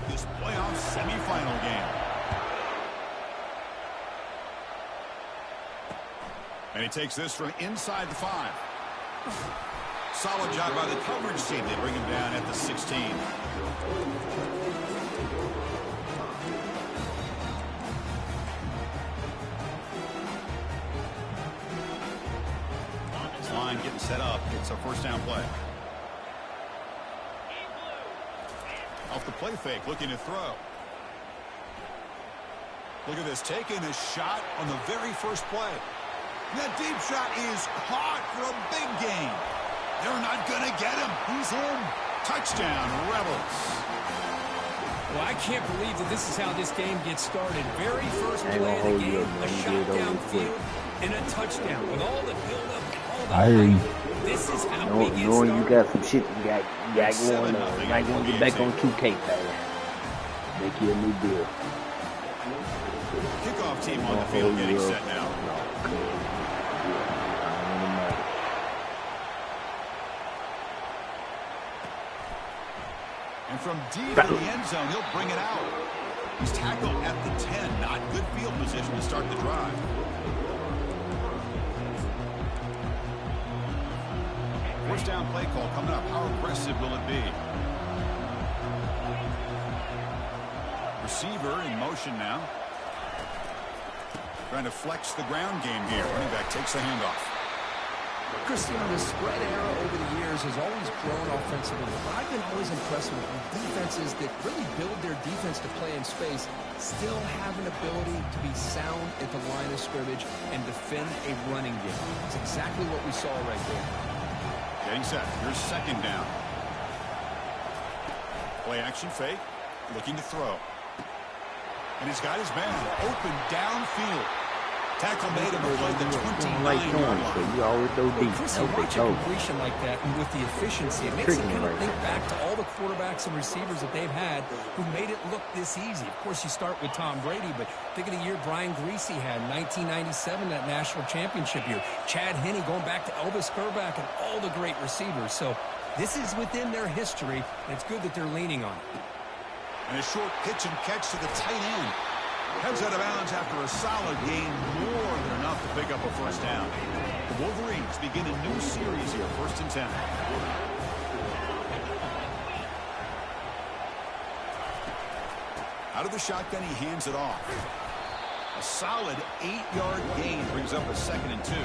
with this playoff semifinal game. And he takes this from inside the 5. Solid job by the coverage team. They bring him down at the 16. This line getting set up. It's a first down play. Off the play fake, looking to throw. Look at this, taking a shot on the very first play. That deep shot is caught for a big gain. They're not going to get him. He's in. Touchdown, Rebels. Well, I can't believe that this is how this game gets started. Very first play of the game, a shot downfield, and a touchdown. With all the build-up and all the hype, this is how we get started. Knowing you got some shit you got going on. You might want to get back on 2K, fella. Make you a new deal. Kickoff team on the field getting set now. And from deep in the end zone, he'll bring it out. He's tackled at the 10. Not good field position to start the drive. First down play call coming up. How aggressive will it be? Receiver in motion now. Trying to flex the ground game here. Running back takes the handoff. Cristiano, the spread era over the years has always grown offensively, but I've been always impressed with defenses that really build their defense to play in space, still have an ability to be sound at the line of scrimmage and defend a running game. It's exactly what we saw right there. Getting set. Here's second down. Play action fake. Looking to throw. And he's got his man open downfield. Tackle made him play the 29-yard line. You always go deep. Chris, you watch a completion like that, and with the efficiency, it makes you kind of think back to all the quarterbacks and receivers that they've had who made it look this easy. Of course, you start with Tom Brady, but think of the year Brian Greasy had in 1997, that national championship year. Chad Henne going back to Elvis Kerback and all the great receivers. So this is within their history, and it's good that they're leaning on it. And a short pitch and catch to the tight end. Heads out of bounds after a solid gain, more than enough to pick up a first down. The Wolverines begin a new series here, 1st and 10. Out of the shotgun, he hands it off. A solid 8-yard gain brings up a 2nd and 2.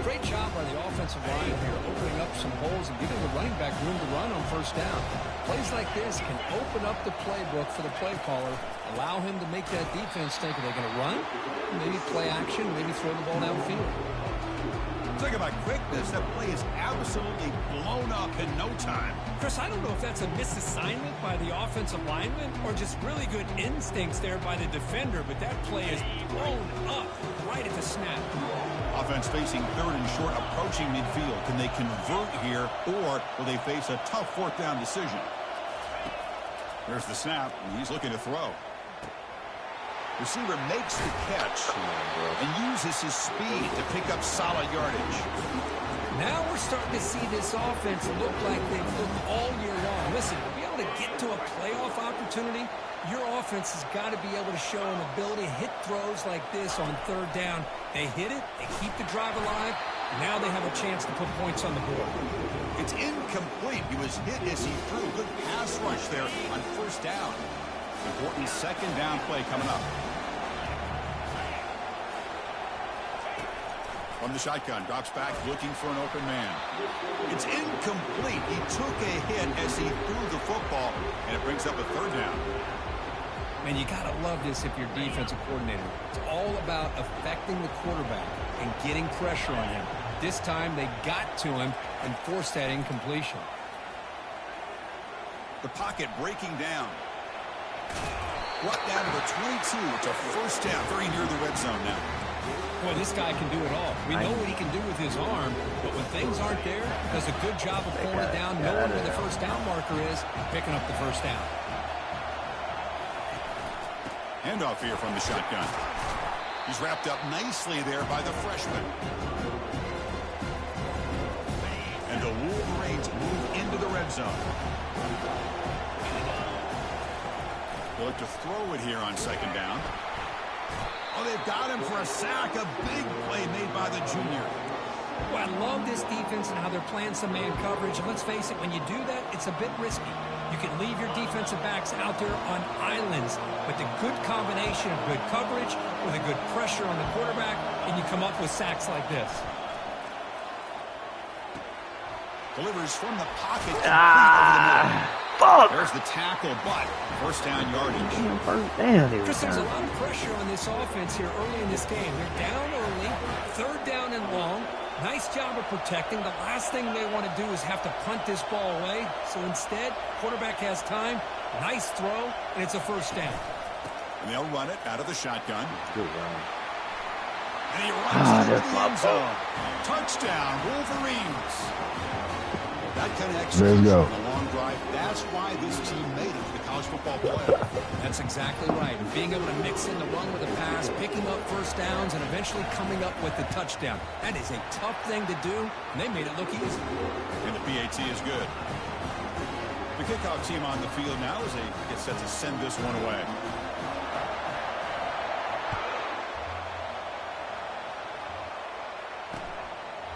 Great job by the offensive line here, opening up some holes and giving the running back room to run on first down. Plays like this can open up the playbook for the play caller, allow him to make that defense think, are they going to run? Maybe play action, maybe throw the ball downfield. Talk about quickness. That play is absolutely blown up in no time. Chris, I don't know if that's a misassignment by the offensive lineman or just really good instincts there by the defender, but that play is blown up right at the snap. Offense facing 3rd and short, approaching midfield. Can they convert here, or will they face a tough 4th down decision? There's the snap, and he's looking to throw. Receiver makes the catch and uses his speed to pick up solid yardage. Now we're starting to see this offense look like they've looked all year long. Listen, to be able to get to a playoff opportunity, your offense has got to be able to show an ability to hit throws like this on 3rd down. They hit it, they keep the drive alive, now they have a chance to put points on the board. It's incomplete. He was hit as he threw. Good pass rush there on 1st down. Important 2nd down play coming up. From the shotgun, drops back, looking for an open man. It's incomplete. He took a hit as he threw the football, and it brings up a 3rd down. Man, you got to love this if you're defensive coordinator. It's all about affecting the quarterback and getting pressure on him. This time they got to him and forced that incompletion. The pocket breaking down. Brought down to the 22. It's a first down, very near the red zone now. Boy, this guy can do it all. We know what he can do with his arm, but when things aren't there, does a good job of pulling it down, knowing where the first down marker is, picking up the first down. Handoff here from the shotgun. He's wrapped up nicely there by the freshman. And the Wolverines move into the red zone. They look to throw it here on second down. Oh, they've got him for a sack. A big play made by the junior. Well, I love this defense and how they're playing some man coverage. And let's face it, when you do that, it's a bit risky. You can leave your defensive backs out there on islands, but the good combination of good coverage with a good pressure on the quarterback, and you come up with sacks like this. Delivers from the pocket. Fuck! There's the tackle, but first down yardage. First down here. Chris, there's a lot of pressure on this offense here early in this game. They're down early, third down and long. Nice job of protecting. The last thing they want to do is have to punt this ball away. So instead, quarterback has time. Nice throw, and it's a first down. And they'll run it out of the shotgun. Good run. And he runs into the end zone. Touchdown, Wolverines. That kind of execution on a long drive, that's why this team made it to the college football playoff. That's exactly right. And being able to mix in the run with a pass, picking up first downs, and eventually coming up with the touchdown. That is a tough thing to do, and they made it look easy. And the PAT is good. The kickoff team on the field now as they get set to send this one away.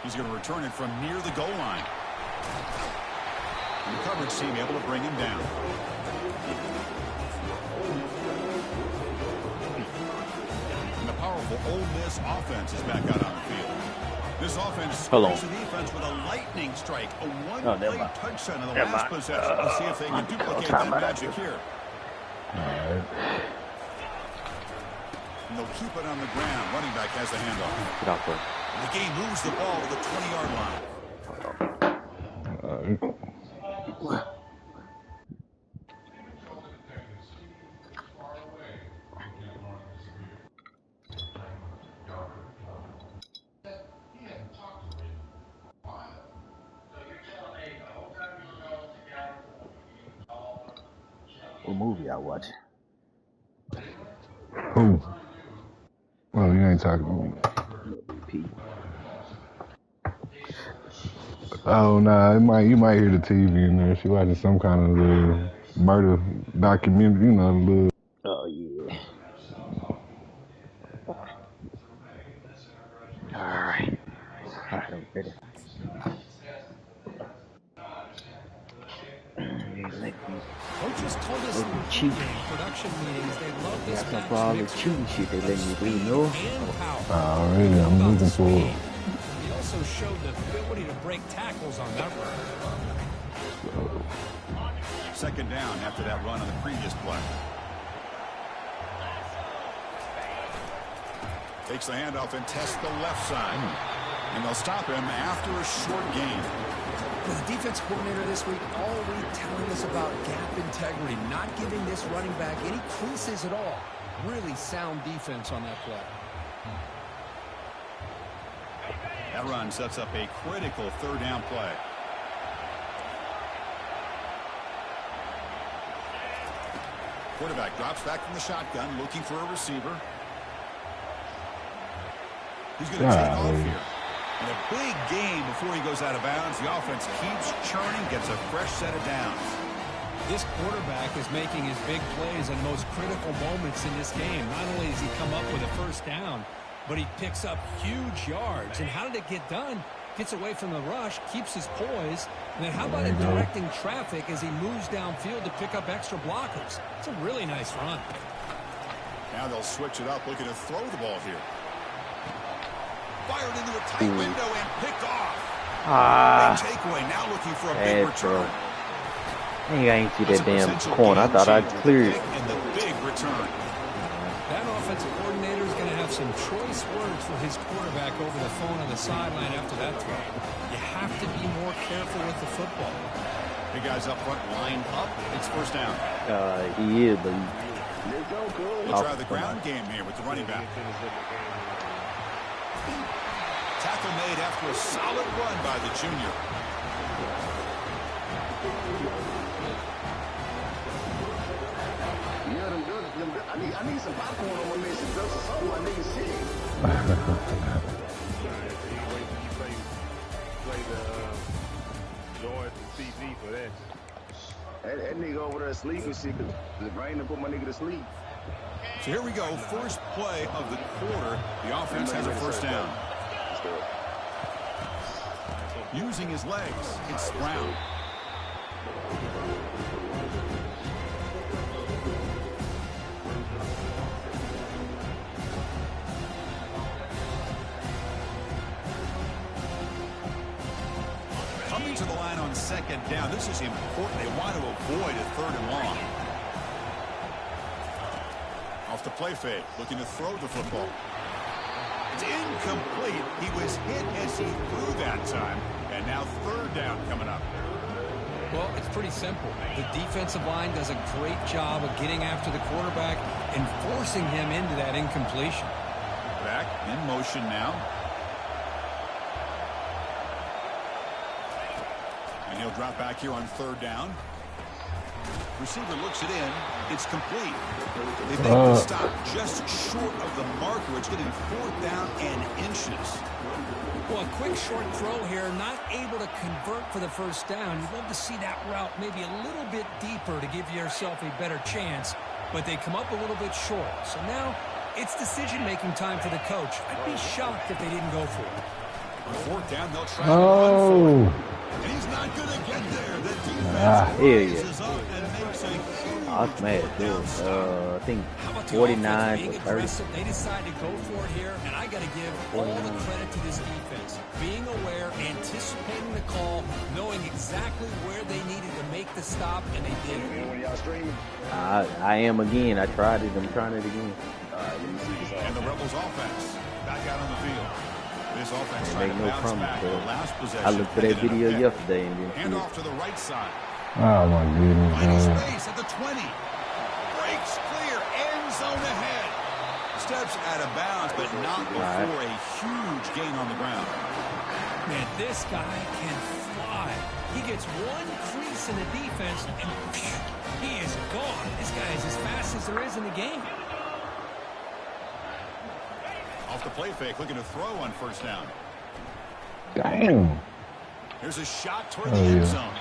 He's going to return it from near the goal line. And the coverage team able to bring him down. And the powerful Ole Miss offense is back out on the field. This offense scores the defense with a lightning strike. A one-play touchdown in the last possession. Let's see if they can duplicate that magic here. And they'll keep it on the ground. Running back has the handoff. Get off there. The game moves the ball to the 20-yard line. What movie I watch? Who? Well, you ain't talking to me. Oh, nah, you might hear the TV in there. She watching some kind of little murder documentary, you know, little. Oh, yeah. Alright, I'm ready. Coaches told us in production meetings they love this match for all the cheating shit they let me do, you know? Already, I'm looking for it. He also showed the ability to break tackles on that run. Second down after that run on the previous play. Takes the handoff and tests the left side. And they'll stop him after a short gain. The defense coordinator this week already telling us about gap integrity, not giving this running back any creases at all. Really sound defense on that play. That run sets up a critical third down play. Quarterback drops back from the shotgun, looking for a receiver. He's going to take off here. And a big gain before he goes out of bounds. The offense keeps churning, gets a fresh set of downs. This quarterback is making his big plays in most critical moments in this game. Not only does he come up with a first down, but he picks up huge yards. And how did it get done? Gets away from the rush, keeps his poise. And then how about him directing traffic as he moves downfield to pick up extra blockers? It's a really nice run. Now they'll switch it up, looking to throw the ball here. Fired into a tight window and picked off. Big takeaway. Now looking for a big return. I ain't see that damn corner. I thought I'd cleared it. And the big return. That offensive coordinator is going to have some choice words for his quarterback over the phone on the sideline after that throw. You have to be more careful with the football. Big guys up front, line up. It's first down. He is, but We'll try the ground game here with the running back. Tackle made after a solid run by the junior. I need some popcorn on my mission, just or something. I need shit. Play the George and CD for that. That nigga over there sleeping shit, cause the rain to put my nigga to sleep. So here we go. First play of the quarter. The offense has a first down. Using his legs, it's Brown. Coming to the line on second down. This is important. They want to avoid a third and long. Off the play fake, looking to throw the football. It's incomplete. He was hit as he threw that time. And now third down coming up. Well, it's pretty simple. The defensive line does a great job of getting after the quarterback and forcing him into that incompletion. Back in motion now. And he'll drop back here on third down. Receiver looks it in. It's complete. They make the stop just short of the marker. It's getting fourth down and inches. Well, a quick short throw here, not able to convert for the first down. You'd love to see that route maybe a little bit deeper to give yourself a better chance, but they come up a little bit short. So now it's decision-making time for the coach. I'd be shocked if they didn't go for it. On fourth down, they'll try to run for it. And he's not going to get there. The defense rises up and makes a huge I smashed it. I think 49 to 30. They decide to go for it here, and I got to give all the credit to this defense. Being aware, anticipating the call, knowing exactly where they needed to make the stop, and they did it. When y'all streaming? I am again. I tried it. I'm trying it again. All right, let me see this. And the Rebels offense back out on the field. This offense trying Make to no bounce promise, back. bro. The last possession. I looked for that video yesterday and didn't Hand see off to the right side. Oh my goodness, Finding man. space at the 20. Breaks clear. End zone ahead. Steps out of bounds, but not before a huge gain on the ground. Man, this guy can fly. He gets one crease in the defense, and he is gone. This guy is as fast as there is in the game. Off the play fake, looking to throw on first down. Damn. Here's a shot toward the end zone.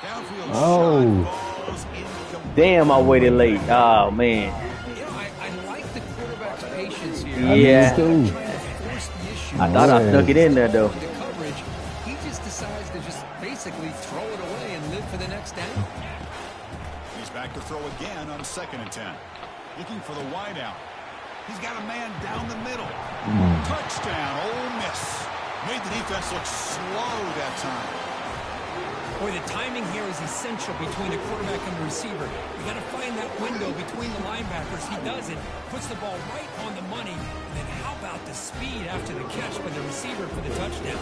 Downfield shot falls incomplete. Damn, I waited late. Oh, man. You know, I like the quarterback's patience here. Yeah. Trying to force the issue. I thought I snuck it in there, though. The coverage, he just decides to just basically throw it away and live for the next down. He's back to throw again on 2nd and 10. Looking for the wide out. He's got a man down the middle. Touchdown, Ole Miss. Made the defense look slow that time. Boy, the timing here is essential between the quarterback and the receiver. You got to find that window between the linebackers. He does it, puts the ball right on the money. And then how about the speed after the catch by the receiver for the touchdown?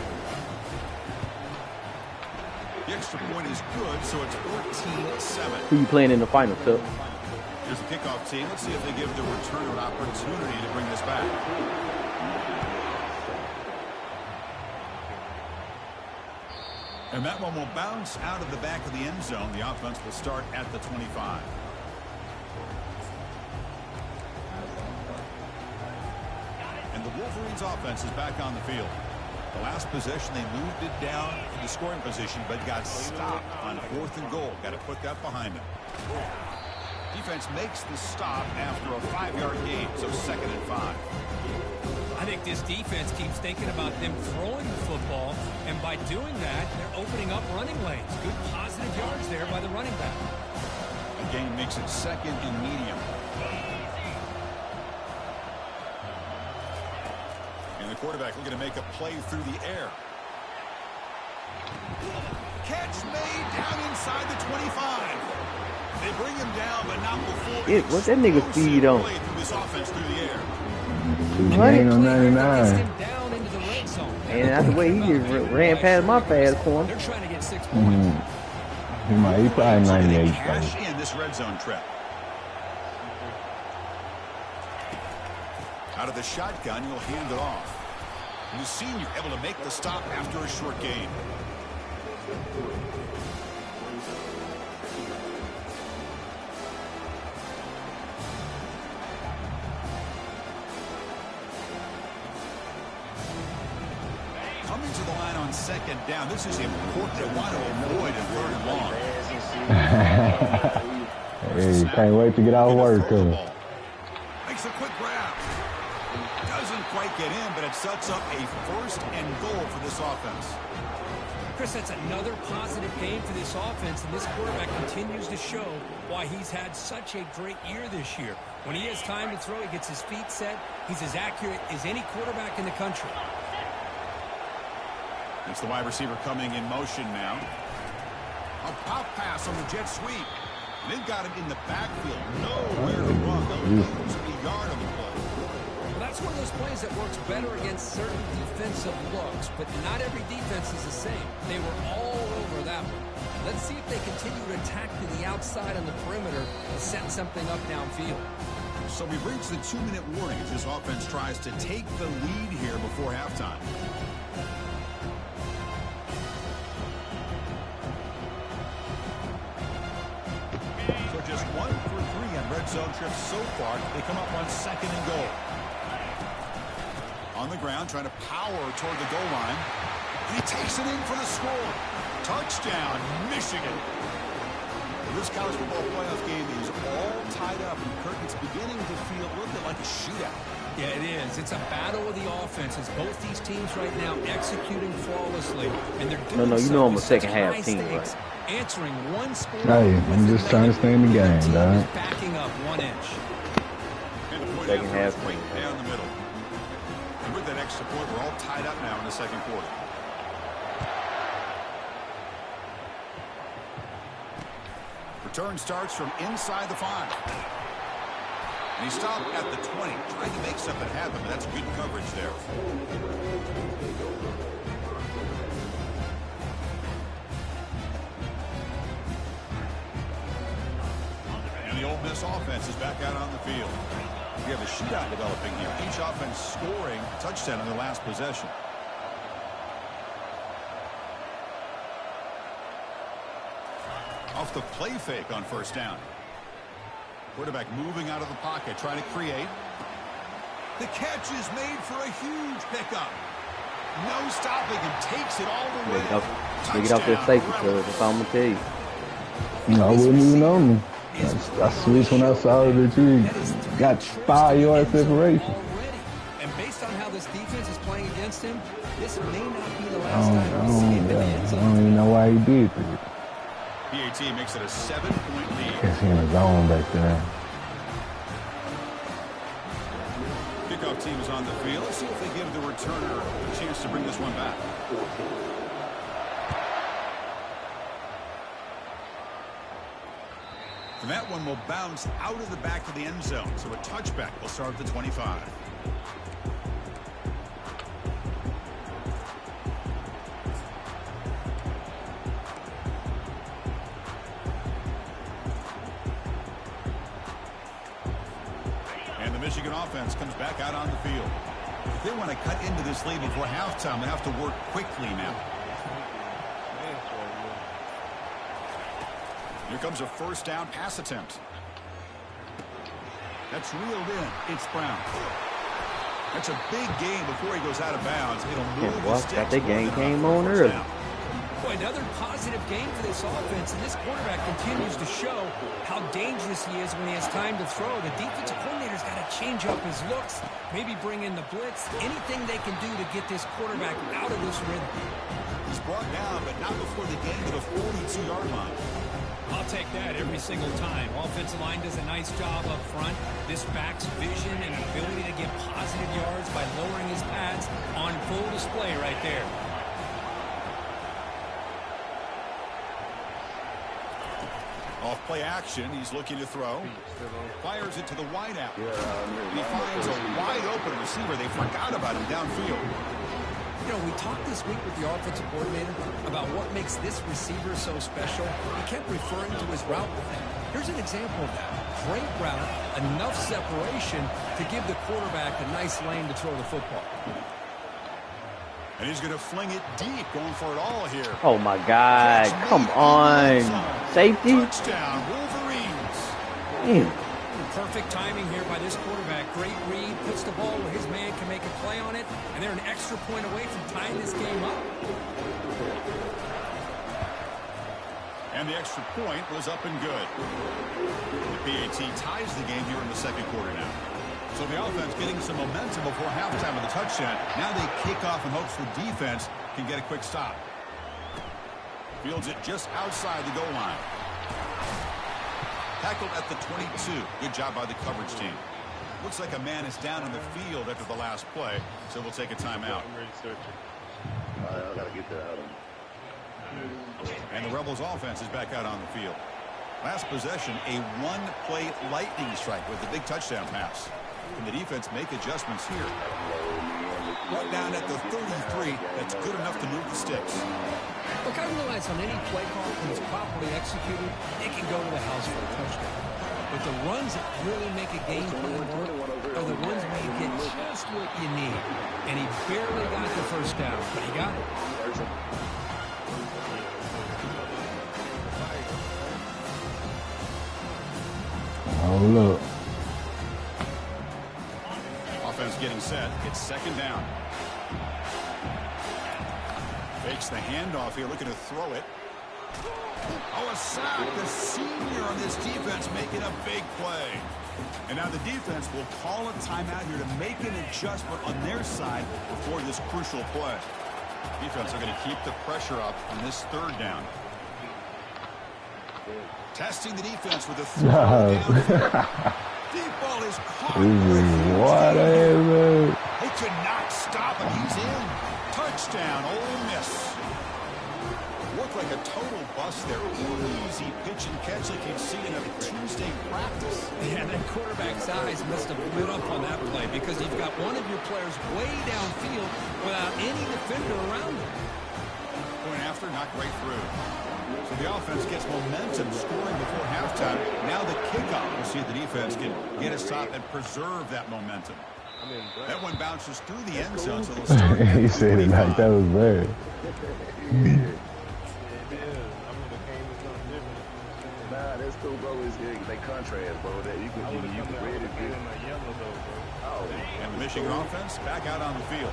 The extra point is good, so it's 14-7. Who you playing in the final, Phil? Here's the kickoff team. Let's see if they give the returner an opportunity to bring this back. And that one will bounce out of the back of the end zone. The offense will start at the 25. And the Wolverines offense is back on the field. The last possession, they moved it down to the scoring position, but got stopped on 4th and goal. Got to put that behind them. Defense makes the stop after a 5-yard gain, so 2nd and 5. I think this defense keeps thinking about them throwing the football, and by doing that, they're opening up running lanes. Good positive yards there by the running back. The gain makes it 2nd and medium. And the quarterback looking to make a play through the air. Catch made down inside the 25. They bring him down, but not before. What's that nigga speed on? Play through this offense through the air. Gain on Gets 99. him down into the red zone. And that's the way he just ran past my fast corner. They're trying to get 6 points. He probably So they 98. cash Though. in this red zone trip. Out of the shotgun, you'll hand it off. The senior able to make the stop after a short gain. Coming to the line on 2nd down. This is important. They want to avoid a 3rd and long. Hey, can't wait to get out of work. Makes a quick grab. Doesn't quite get in, but it sets up a 1st and goal for this offense. Chris, that's another positive game for this offense, and this quarterback continues to show why he's had such a great year this year. When he has time to throw, he gets his feet set. He's as accurate as any quarterback in the country. It's the wide receiver coming in motion now. A pop pass on the jet sweep. They've got him in the backfield. Nowhere to run. They'll lose a yard on the play. Well, that's one of those plays that works better against certain defensive looks, but not every defense is the same. They were all over that one. Let's see if they continue to attack to the outside on the perimeter and set something up downfield. So we've reached the 2-minute warning as this offense tries to take the lead here before halftime. So just 1 for 3 on red zone trips so far. They come up on 2nd and goal. On the ground, trying to power toward the goal line. And he takes it in for the score. Touchdown, Michigan. This college football playoff game is all tied up, and Curtin's beginning to feel a little bit like a shootout. Yeah, it is. It's a battle of the offenses. Both these teams right now executing flawlessly, and they're doing No, you know I'm a second half team, right? Answering one score. Hey, I'm just trying to stay in the game, dog. Backing up 1 inch. And the point Second half right down the middle. And with that extra point, we're all tied up now in the 2nd quarter. Return starts from inside the 5. And he stopped at the 20, trying to make something happen, but that's good coverage there. And the Ole Miss offense is back out on the field. We have a shootout developing here. Each offense scoring a touchdown in their last possession. Off the play fake on 1st down. Quarterback moving out of the pocket, trying to create. The catch is made for a huge pickup. No stopping him. Takes it all the way. Get off that safety, cuz. That's all I'm going to tell you. I wouldn't even know me. I switched when I saw that you got 5-yard separation. And based on how this defense is playing against him, this may not be the last time we see him in the end zone. I don't even know why he did that. PAT makes it a 7-point lead. Guess he in the zone back there. Kickoff team is on the field. Let's see if they give the returner a chance to bring this one back. And that one will bounce out of the back of the end zone. So a touchback will start at the 25. And the Michigan offense comes back out on the field. If they want to cut into this lead before halftime, they have to work quickly now. Here comes a 1st down pass attempt. That's reeled in. It's Brown. That's a big game before he goes out of bounds. It'll move the sticks. That game came on early. Boy, another positive game for this offense, and this quarterback continues to show how dangerous he is when he has time to throw. The defensive coordinator's got to change up his looks, maybe bring in the blitz, anything they can do to get this quarterback out of this rhythm. He's brought down, but not before they get to the 42-yard line. I'll take that every single time. Offensive line does a nice job up front. This back's vision and ability to get positive yards by lowering his pads on full display right there. Off play action, he's looking to throw. Fires it to the wide out. And he finds a wide open receiver. They forgot about him downfield. You know, we talked this week with the offensive coordinator about what makes this receiver so special. He kept referring to his route plan. Here's an example of that. Great route, enough separation to give the quarterback a nice lane to throw the football. And he's going to fling it deep, going for it all here. Oh, my God. Come on. Safety? Touchdown, Wolverines. Damn. Perfect timing here by this quarterback. Great read, puts the ball where his man can make a play on it, and they're an extra point away from tying this game up. And the extra point was up and good. The PAT ties the game here in the second quarter now. So the offense getting some momentum before halftime with the touchdown. Now they kick off in hopes the defense can get a quick stop. Fields it just outside the goal line. Tackled at the 22. Good job by the coverage team. Looks like a man is down in the field after the last play, so we'll take a timeout. I gotta get that out of him. And the Rebels offense is back out on the field. Last possession, a one-play lightning strike with a big touchdown pass. Can the defense make adjustments here? Right down at the 33, that's good enough to move the sticks. Look, I realize on any play call, when it's properly executed, it can go to the house for a touchdown. But the runs that really make a game plan work are the ones where you get just what you need. And he barely got the first down, but he got it. Hold up. Offense getting set. It's second down. Fakes the handoff here, looking to throw it. Oh, a sack. The senior on this defense making a big play. And now the defense will call a timeout here to make an adjustment on their side before this crucial play. Defense are going to keep the pressure up on this third down. Testing the defense with a throw down. Deep ball is caught. Whatever. They could not stop him. He's in. Touchdown, Ole Miss. Looked like a total bust there. Easy pitch and catch like you'd see in a Tuesday practice. Yeah, that quarterback's eyes must have lit up on that play because you've got one of your players way downfield without any defender around him. Point after, not great through. So the offense gets momentum scoring before halftime. Now the kickoff. We'll see if the defense can get a stop and preserve that momentum. That one bounces through the end zone, so they'll start at He said it like that was bad. Nah, that's cool, bro. They contrast, bro. That you can red is good. And the Michigan offense back out on the field.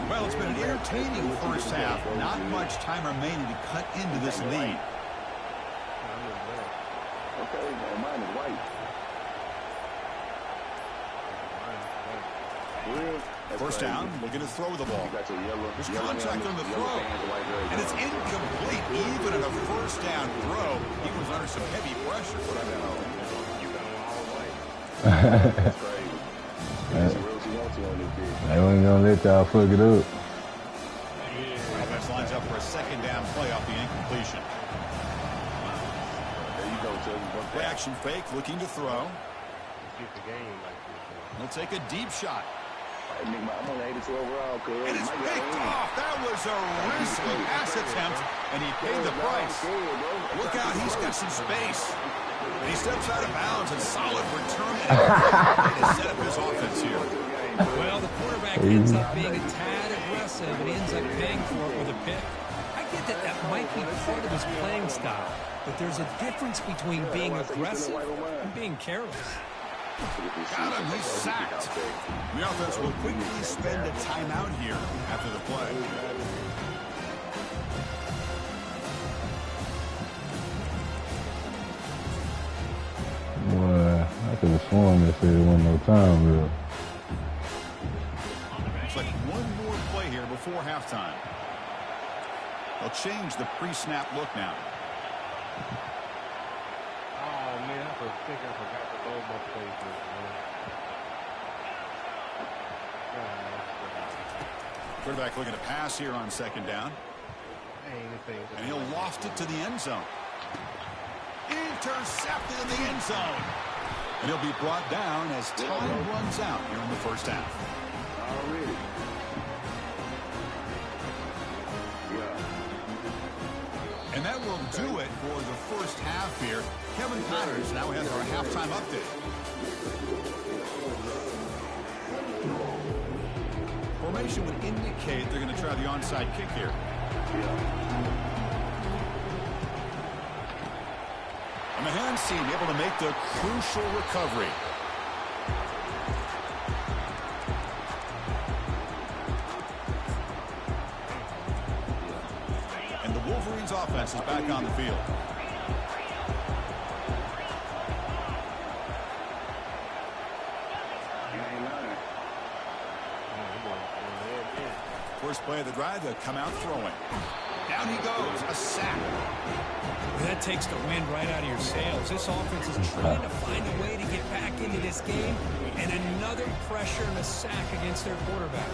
Well, it's been an entertaining first half. Not much time remaining to cut into this lead. Okay, man, mine is white. First down, looking to throw the ball. There's contact on the throw. And it's incomplete. Even in a first down throw, he was under some heavy pressure. That's crazy. They wasn't gonna let y'all fuck it up. Offense lines up for a second down play off the incompletion. There you go, Tubby. Play action fake, looking to throw. He'll take a deep shot. I'm on 82 overall, cuz. And it's picked off. That was a risky pass attempt, and he paid the price. Look out, he's got some space. And he steps out of bounds, and solid return to set up his offense here. Well, the quarterback ends up being a tad aggressive, and he ends up paying for it with a pick. I get that that might be part of his playing style, but there's a difference between being aggressive and being careless. Got him, he's sacked. The offense will quickly spend a timeout here after the play. Boy, I could have sworn they said it wasn't no time, real. Looks like one more play here before halftime. They'll change the pre-snap look now. Oh, man, I think I forgot to load my playbook, man. Quarterback looking to pass here on second down. And he'll loft it to the end zone. Intercepted in the end zone. And he'll be brought down as time runs out here in the first half. Already. And that will do it for the first half here. Kevin Connors now has our halftime update. Formation would indicate they're going to try the onside kick here. And the hands team able to make the crucial recovery. And the Wolverines offense is back on the field. First play of the drive, they'll come out throwing. Down he goes, a sack. That takes the wind right out of your sails. This offense is trying to find a way to get back into this game, and another pressure and a sack against their quarterback.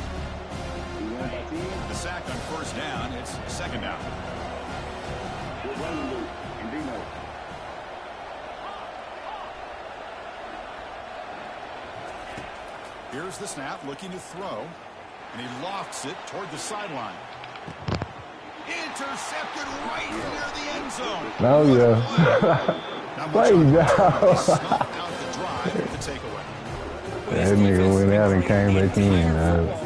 The sack on first down, it's second down. Here's the snap, looking to throw, and he lofts it toward the sideline. Intercepted right near the end zone. Oh, yeah. Play down. Out the drive, the takeaway. That nigga went out and came back in.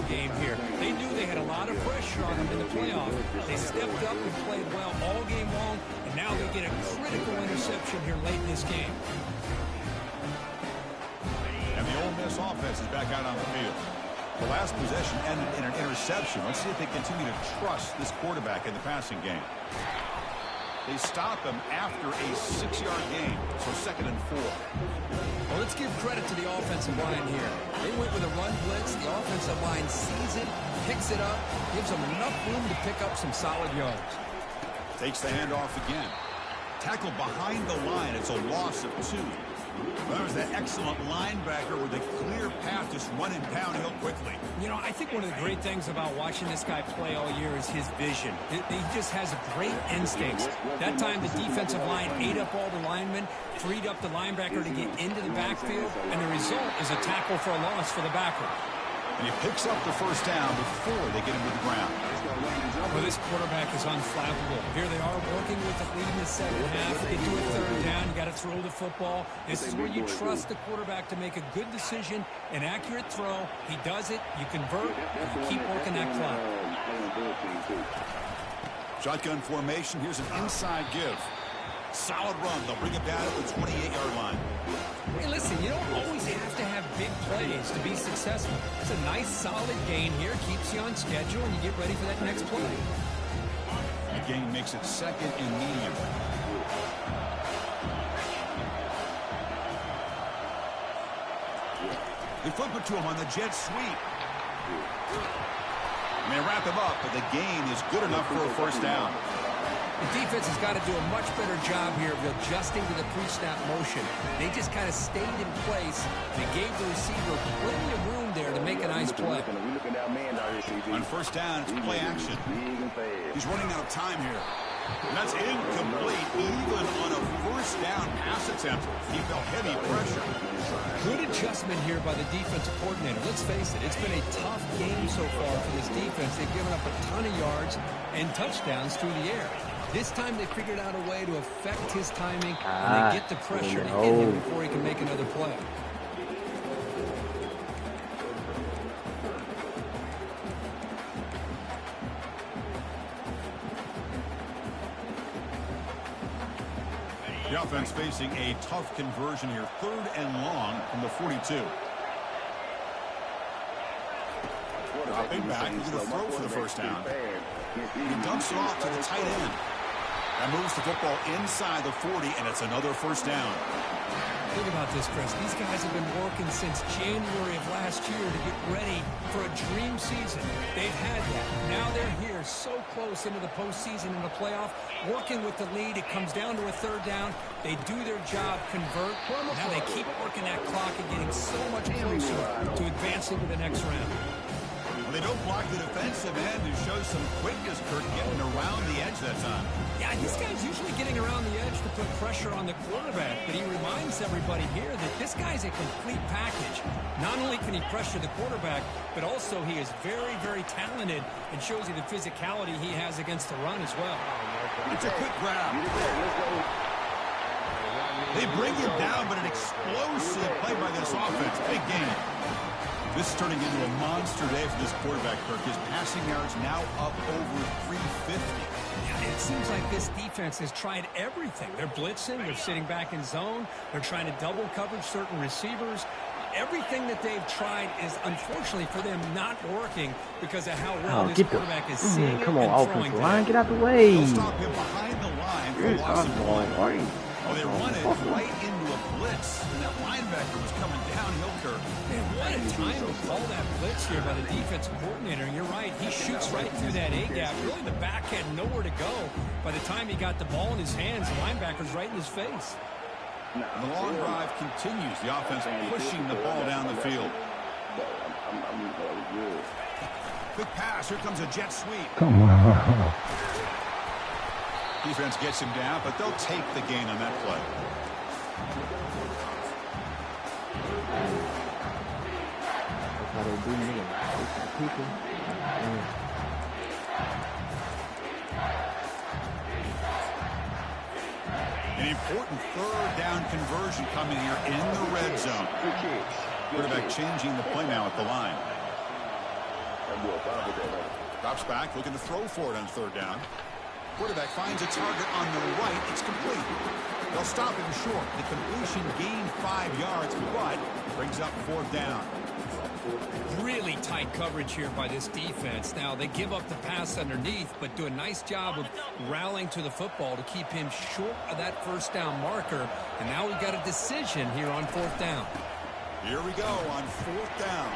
Game here. They knew they had a lot of pressure on them in the playoff. They stepped up and played well all game long, and now they get a critical interception here late in this game. And the Ole Miss offense is back out on the field. The last possession ended in an interception. Let's see if they continue to trust this quarterback in the passing game. They stop him after a 6-yard gain, so 2nd and 4. Well, let's give credit to the offensive line here. They went with a run blitz. The offensive line sees it, picks it up, gives them enough room to pick up some solid yards. Takes the handoff again. Tackle behind the line. It's a loss of 2. Well, there's that excellent linebacker with a clear path just running downhill quickly. You know, I think one of the great things about watching this guy play all year is his vision. He just has great instincts. That time the defensive line ate up all the linemen, freed up the linebacker to get into the backfield, and the result is a tackle for a loss for the backer. And he picks up the first down before they get him to the ground. Well, this quarterback is unflappable. Here they are working with the lead in the second half. Get to a third down. You got to throw the football. This is where you trust the quarterback to make a good decision, an accurate throw. He does it. You convert, and you keep working that clock. Shotgun formation. Here's an inside give. Solid run. They'll bring it down at the 28-yard line. Hey, listen, you don't always have to have big plays to be successful. It's a nice, solid gain here. Keeps you on schedule, and you get ready for that next play. The gain makes it 2nd and medium. They flip it to him on the jet sweep. And they wrap him up, but the gain is good enough for a first down. The defense has got to do a much better job here of adjusting to the pre-snap motion. They just kind of stayed in place. They gave the receiver plenty of room there to make a nice play. On first down, it's play action. He's running out of time here. And that's incomplete, even on a first down pass attempt. He felt heavy pressure. Good adjustment here by the defensive coordinator. Let's face it, it's been a tough game so far for this defense. They've given up a ton of yards and touchdowns through the air. This time they figured out a way to affect his timing, and they get the pressure to hit him before he can make another play. The offense facing a tough conversion here. 3rd and long from the 42. Dropping back, he's going to throw for the first down. He dumps it off to the tight end. That moves the football inside the 40, and it's another first down. Think about this, Chris. These guys have been working since January of last year to get ready for a dream season. They've had that. Now they're here so close into the postseason and the playoff, working with the lead. It comes down to a third down. They do their job, convert. Now they keep working that clock and getting so much closer to advancing to the next round. Well, they don't block the defensive end who shows some quickness, Kirk, getting around the edge that time. Yeah, this guy's usually getting around the edge to put pressure on the quarterback, but he reminds everybody here that this guy's a complete package. Not only can he pressure the quarterback, but also he is very, very talented and shows you the physicality he has against the run as well. It's a quick grab. They bring him down, but an explosive play by this offense. Big game. This is turning into a monster day for this quarterback, Kirk. His passing yards now up over 350. Yeah, it seems like this defense has tried everything. They're blitzing. They're sitting back in zone. They're trying to double coverage certain receivers. Everything that they've tried is, unfortunately for them, not working because of how well this quarterback is seeing come on, and offensive line, get out the way. They'll stop him behind the line for a loss of 1. Oh, they run it right into a blitz, and that linebacker linebacker was coming downhill curve. Man, what a time to call that blitz here by the defensive coordinator. You're right. He shoots right through that A-gap. Really, the back had nowhere to go. By the time he got the ball in his hands, the linebacker's right in his face. And the long drive continues. The offense pushing the ball down the field. Quick pass. Here comes a jet sweep. Come on. Defense gets him down, but they'll take the gain on that play. That's how they do me. People. An important third down conversion coming here in the red zone. Quarterback changing the play now at the line. Drops back, looking to throw for it on third down. Quarterback finds a target on the right. It's complete. They'll stop him short. The completion gained 5 yards, but brings up fourth down. Really tight coverage here by this defense. Now, they give up the pass underneath, but do a nice job of rallying to the football to keep him short of that first down marker. And now we've got a decision here on fourth down. Here we go on fourth down.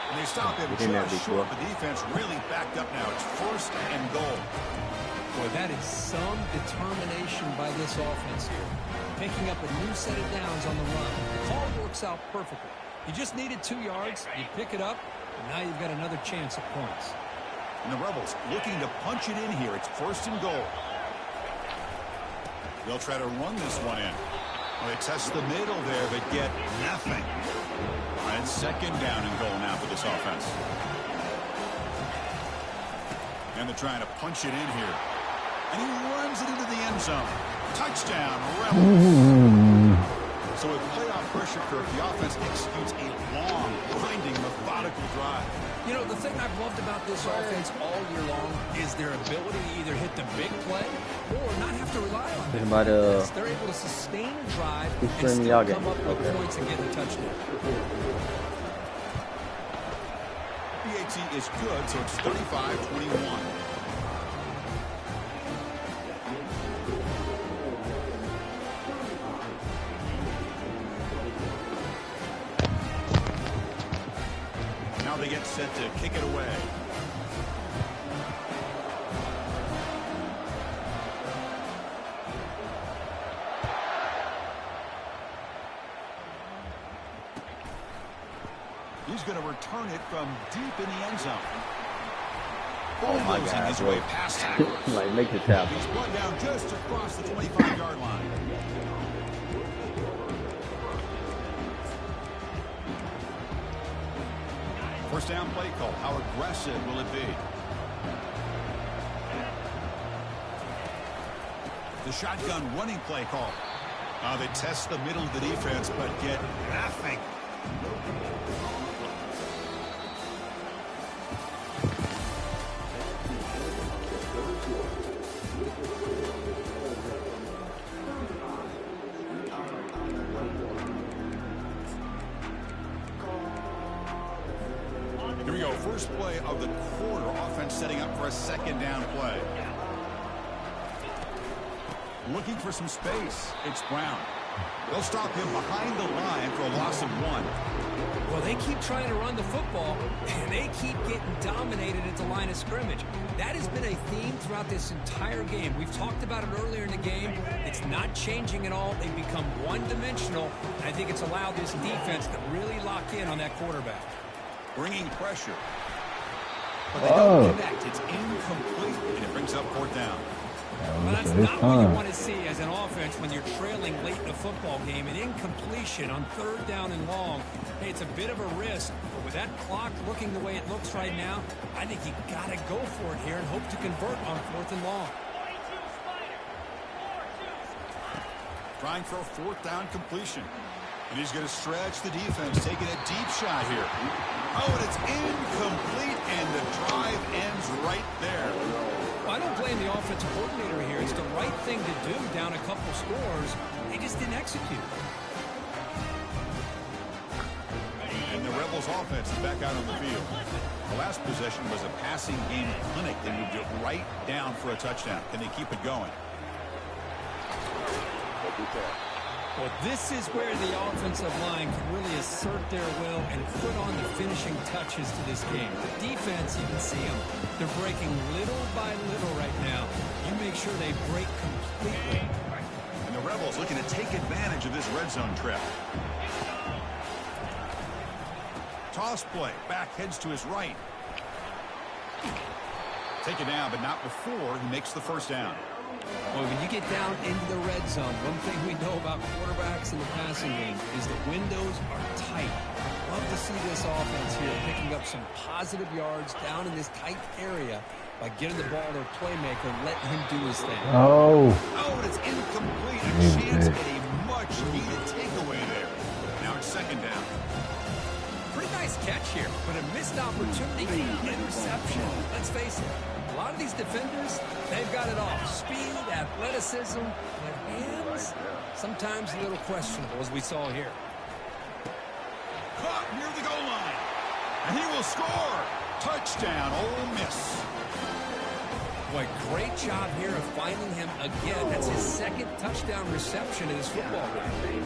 And they stop him just short. The defense really backed up now. It's first and goal. Boy, that is some determination by this offense here. Picking up a new set of downs on the run. The call works out perfectly. You just needed 2 yards. You pick it up, and now you've got another chance at points. And the Rebels looking to punch it in here. It's first and goal. They'll try to run this one in. Well, they test the middle there, but get nothing. And second down and goal now for this offense. And they're trying to punch it in here. And he runs it into the end zone. Touchdown, Rebels. So with playoff pressure curve, the offense executes a long, winding, methodical drive. You know, the thing I've loved about this offense all year long is their ability to either hit the big play or not have to rely on it. They're able to sustain a drive and still come up with points and get the touchdown. PAT is good, so it's 35-21. Now they get set to kick it away. He's going to return it from deep in the end zone. Oh my God, his way past tacklers. Like, make it happen. He's brought down just across the 25-yard line. First down play call. How aggressive will it be? The shotgun running play call. They test the middle of the defense, but get nothing. Here we go. First play of the quarter. Offense setting up for a second down play. Looking for some space. It's Brown. They'll stop him behind the line for a loss of 1. Well, they keep trying to run the football, and they keep getting dominated at the line of scrimmage. That has been a theme throughout this entire game. We've talked about it earlier in the game. It's not changing at all. They've become one-dimensional, and I think it's allowed this defense to really lock in on that quarterback. Bringing pressure. But they don't connect. It's incomplete, and it brings up fourth down. Well, that's not what you want to see as an offense when you're trailing late in a football game. An incompletion on third down and long. Hey, it's a bit of a risk, but with that clock looking the way it looks right now, I think you got to go for it here and hope to convert on fourth and long. Trying for a fourth down completion. And he's going to stretch the defense, taking a deep shot here. Oh, and it's incomplete, and the drive ends right there. I don't blame the offensive coordinator here. It's the right thing to do down a couple scores. They just didn't execute. And the Rebels offense is back out on the field. The last possession was a passing game clinic. They moved it right down for a touchdown. Can they keep it going? Well, this is where the offensive line can really assert their will and put on the finishing touches to this game. The defense, you can see them. They're breaking little by little right now. You make sure they break completely. And the Rebels looking to take advantage of this red zone trip. Toss play. Back heads to his right. Take it down, but not before he makes the first down. Well, when you get down into the red zone, one thing we know about quarterbacks in the passing game is the windows are tight. Love to see this offense here picking up some positive yards down in this tight area by getting the ball to their playmaker and letting him do his thing. Oh, and it's incomplete. A chance at a much-needed takeaway there. Now it's second down. Pretty nice catch here, but a missed opportunity, interception. Let's face it, a lot of these defenders, they've got it all. Speed, athleticism, but hands, sometimes a little questionable, as we saw here. Caught near the goal line. And he will score. Touchdown, Ole Miss. Boy, great job here of finding him again. That's his second touchdown reception in his football game.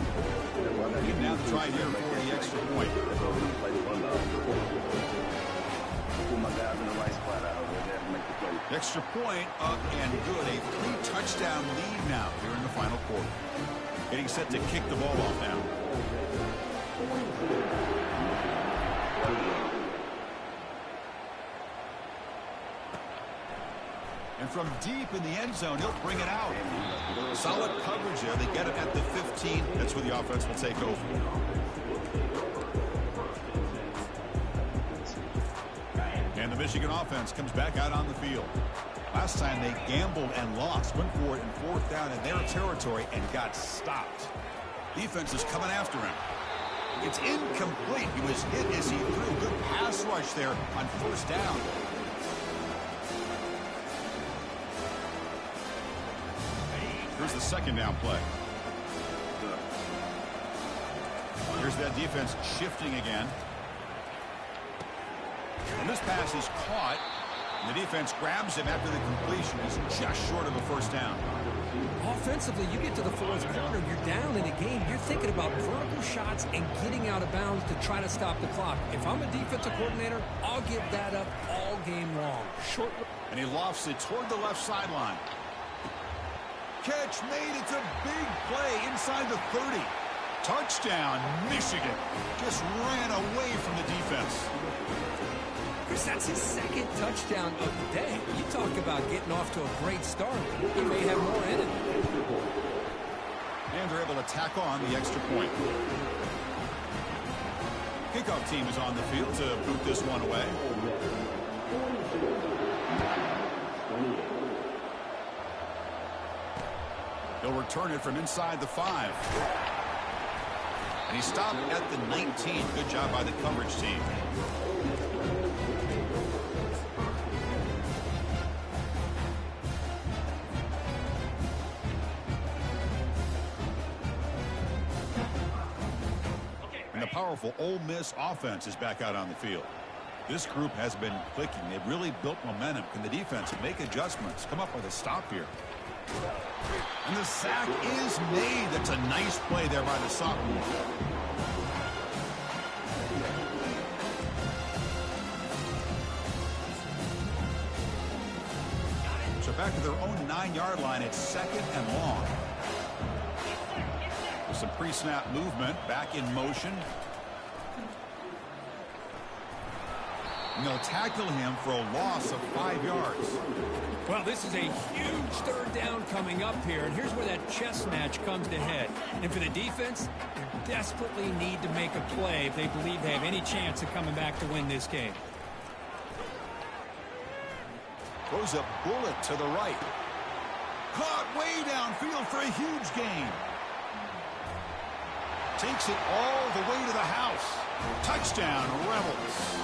And now the try here for the extra point. Extra point up and good. A 3-touchdown lead now here in the final quarter. Getting set to kick the ball off now. And from deep in the end zone, he'll bring it out. Solid coverage there. They get it at the 15. That's where the offense will take over. And the Michigan offense comes back out on the field. Last time they gambled and lost. Went for it in fourth down in their territory and got stopped. Defense is coming after him. It's incomplete. He was hit as he threw. Good pass rush there on first down. Here's the second down play. Here's that defense shifting again. And this pass is caught. And the defense grabs him after the completion. He's just short of a first down. Offensively, you get to the fourth quarter, you're down in a game. You're thinking about vertical shots and getting out of bounds to try to stop the clock. If I'm a defensive coordinator, I'll give that up all game long. Short. And he lofts it toward the left sideline. Catch made. It's a big play inside the 30. Touchdown, Michigan. Just ran away from the defense. Chris, that's his second touchdown of the day. You talk about getting off to a great start. He may have more in it. And they're able to tack on the extra point. Kickoff team is on the field to boot this one away. He'll return it from inside the 5. And he stopped at the 19. Good job by the coverage team. And the powerful Ole Miss offense is back out on the field. This group has been clicking. They've really built momentum. Can the defense make adjustments? Come up with a stop here. And the sack is made. That's a nice play there by the sophomore. So back to their own 9-yard line. It's second and long. With some pre-snap movement. Back in motion. And they'll tackle him for a loss of 5 yards. Well, this is a huge third down coming up here, and here's where that chess match comes to head. And for the defense, they desperately need to make a play if they believe they have any chance of coming back to win this game. Throws a bullet to the right. Caught way downfield for a huge gain. Takes it all the way to the house. Touchdown, Rebels.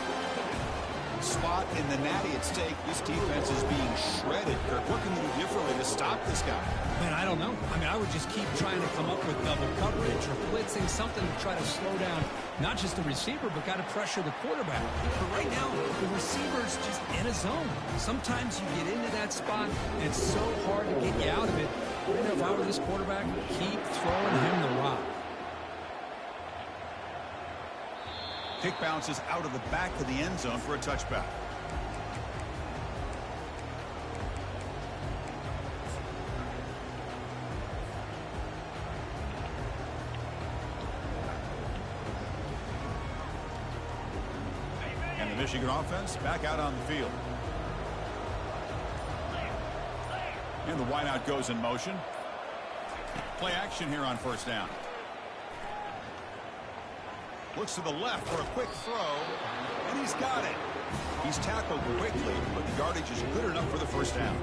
Spot in the natty at stake. This defense is being shredded. Kirk, what can you do differently to stop this guy? Man, I don't know. I mean, I would just keep trying to come up with double coverage or blitzing, something to try to slow down not just the receiver, but got to pressure the quarterback. But right now, the receiver's just in a zone. Sometimes you get into that spot, and it's so hard to get you out of it. You know, if I were this quarterback, keep throwing him the rock. Kick bounces out of the back of the end zone for a touchback. And the Michigan offense back out on the field. And the wideout goes in motion. Play action here on first down. Looks to the left for a quick throw, and he's got it. He's tackled quickly, but the yardage is good enough for the first down.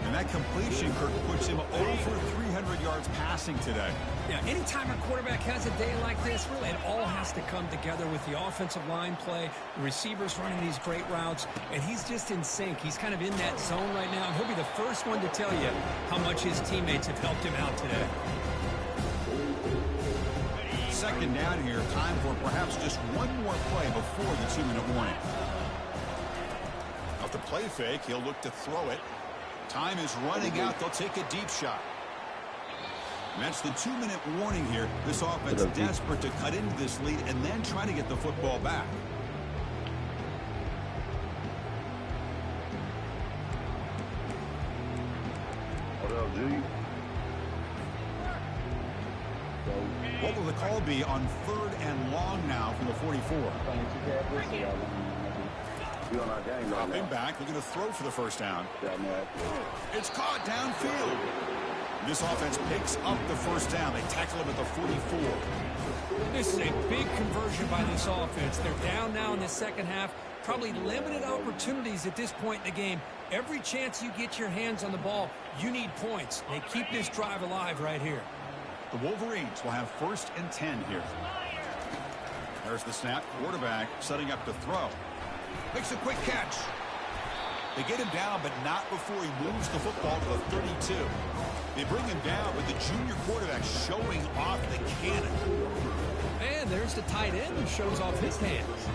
And that completion, Kirk, puts him over 300 yards passing today. Yeah, anytime a quarterback has a day like this, really it all has to come together with the offensive line play, the receivers running these great routes, and he's just in sync. He's kind of in that zone right now, and he'll be the first one to tell you how much his teammates have helped him out today. Second down here, time for perhaps just one more play before the 2-minute warning. Off the play fake, he'll look to throw it. Time is running out. They'll take a deep shot. And that's the 2-minute warning here. This offense desperate to cut into this lead and then try to get the football back. What up, G? What will the call be on 3rd and long now from the 44? Dropping back, looking to throw for the first down. It's caught downfield. This offense picks up the first down. They tackle him at the 44. This is a big conversion by this offense. They're down now in the second half. Probably limited opportunities at this point in the game. Every chance you get your hands on the ball, you need points. They keep this drive alive right here. The Wolverines will have 1st and 10 here. There's the snap. Quarterback setting up to throw. Makes a quick catch. They get him down, but not before he moves the football to the 32. They bring him down, but the junior quarterback showing off the cannon. And there's the tight end who shows off his hands.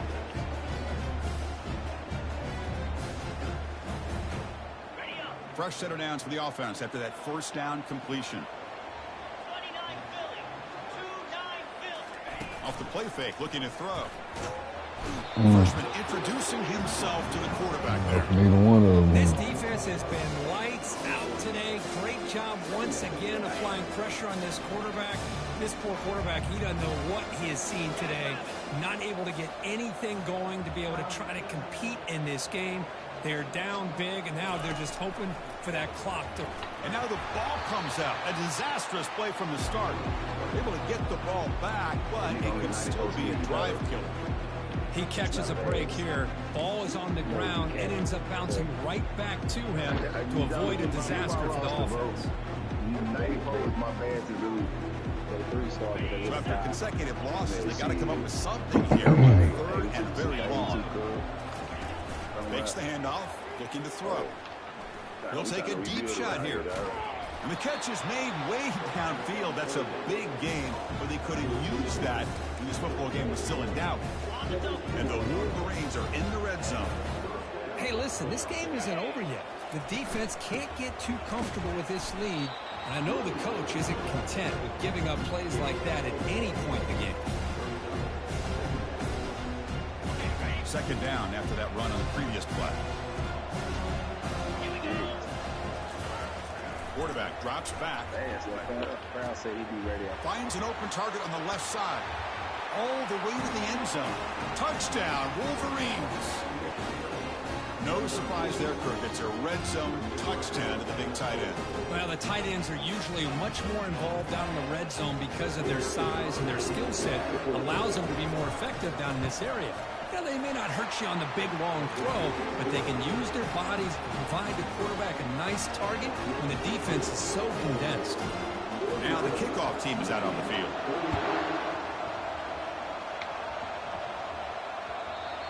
Fresh set of downs for the offense after that first down completion. Off the play fake, looking to throw. Freshman introducing himself to the quarterback there. Neither one of them. This defense has been lights out today. Great job once again applying pressure on this quarterback. This poor quarterback, he doesn't know what he has seen today. Not able to get anything going to be able to try to compete in this game. They're down big, and now they're just hoping for that clock to... And now the ball comes out. A disastrous play from the start. Able to get the ball back, but it could still be a drive killer. He catches a break here. Ball is on the ground. It ends up bouncing right back to him to avoid a disaster for the offense. So after consecutive losses, they got to come up with something here on 3rd and very long. Makes the handoff, looking to throw. He'll take a deep shot here. And the catch is made way downfield. That's a big gain, but they couldn't use that when this football game was still in doubt. And the Wolverines are in the red zone. Hey, listen, this game isn't over yet. The defense can't get too comfortable with this lead. And I know the coach isn't content with giving up plays like that at any point in the game. Second down after that run on the previous play. Quarterback drops back. Finds an open target on the left side. All the way to the end zone. Touchdown, Wolverines. No surprise there, Kirk. It's a red zone touchdown to the big tight end. Well, the tight ends are usually much more involved down in the red zone because of their size and their skill set allows them to be more effective down in this area. Now, they may not hurt you on the big, long throw, but they can use their bodies to provide the quarterback a nice target when the defense is so condensed. Now the kickoff team is out on the field.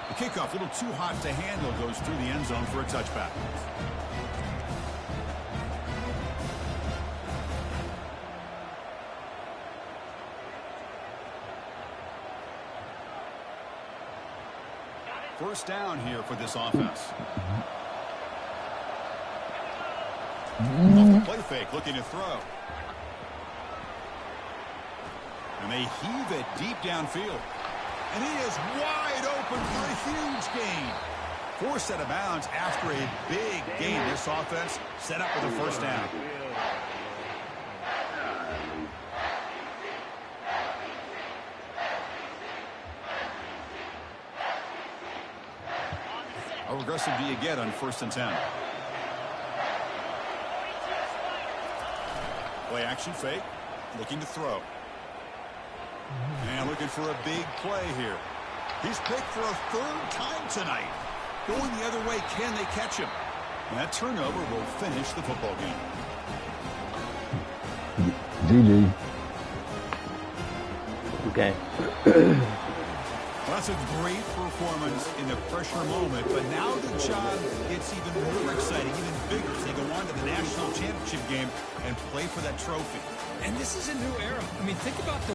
The kickoff, a little too hot to handle, goes through the end zone for a touchback. First down here for this offense. Off the play fake, looking to throw. And they heave it deep downfield. And he is wide open for a huge gain. Forced out of bounds after a big gain. This offense set up with a first down. How aggressive do you get on 1st and 10? Play action fake. Looking to throw. And looking for a big play here. He's picked for a 3rd time tonight. Going the other way, can they catch him? And that turnover will finish the football game. GG. Okay. Well, that's a great performance in the pressure moment, but now the job gets even more exciting, even bigger as they go on to the national championship game and play for that trophy. And this is a new era. I mean, think about the